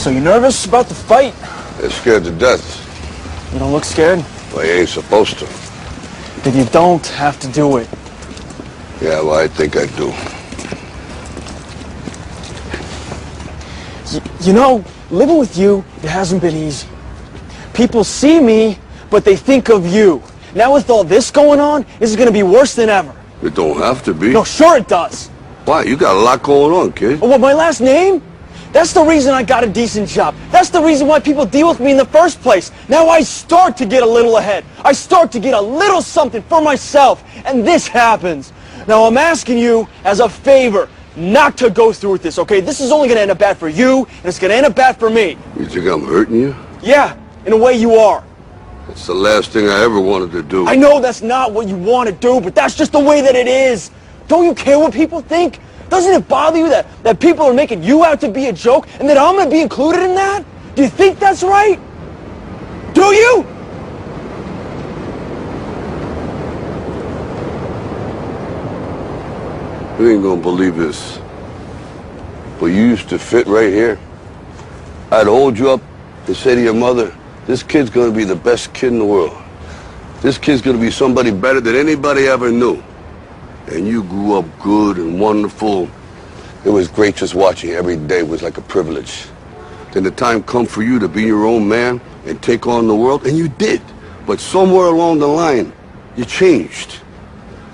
So you nervous about the fight? They're scared to death. You don't look scared? Well, you ain't supposed to. Then you don't have to do it. Yeah, well, I think I do. You know, living with you, it hasn't been easy. People see me, but they think of you. Now with all this going on, this is going to be worse than ever. It don't have to be. No, sure it does. Why? You got a lot going on, kid. Oh, what, my last name? That's the reason I got a decent job. That's the reason why people deal with me in the first place. Now I start to get a little ahead. I start to get a little something for myself. And this happens. Now I'm asking you as a favor not to go through with this, okay? This is only going to end up bad for you, and it's going to end up bad for me. You think I'm hurting you? Yeah, in a way you are. It's the last thing I ever wanted to do. I know that's not what you want to do, but that's just the way that it is. Don't you care what people think? Doesn't it bother you that people are making you out to be a joke and that I'm going to be included in that? Do you think that's right? Do you? You ain't gonna believe this, but you used to fit right here. I'd hold you up and say to your mother, this kid's gonna be the best kid in the world. This kid's gonna be somebody better than anybody ever knew. And you grew up good and wonderful. It was great just watching you every day. It was like a privilege. Then the time come for you to be your own man and take on the world, and you did. But somewhere along the line, you changed.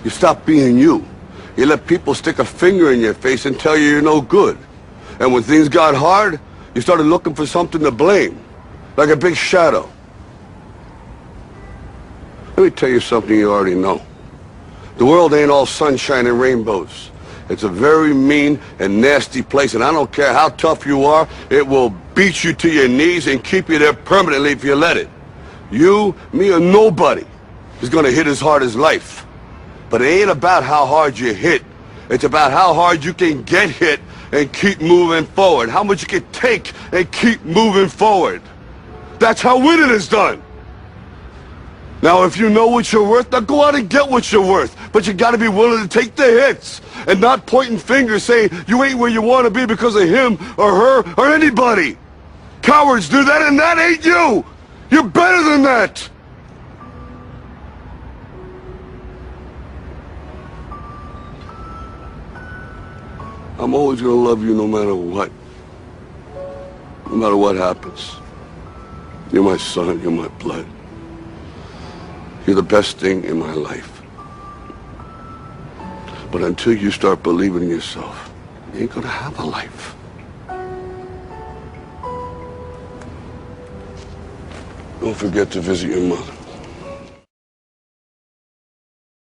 You stopped being you. You let people stick a finger in your face and tell you you're no good. And when things got hard, you started looking for something to blame, like a big shadow. Let me tell you something you already know. The world ain't all sunshine and rainbows. It's a very mean and nasty place, and I don't care how tough you are, it will beat you to your knees and keep you there permanently if you let it. You, me, or nobody is gonna hit as hard as life. But it ain't about how hard you hit. It's about how hard you can get hit and keep moving forward. How much you can take and keep moving forward. That's how winning is done. Now, if you know what you're worth, now go out and get what you're worth. But you gotta be willing to take the hits and not pointing fingers saying you ain't where you want to be because of him or her or anybody. Cowards do that, and that ain't you. You're better than that. I'm always gonna love you no matter what. No matter what happens. You're my son, you're my blood. You're the best thing in my life. But until you start believing in yourself, you ain't gonna have a life. Don't forget to visit your mother.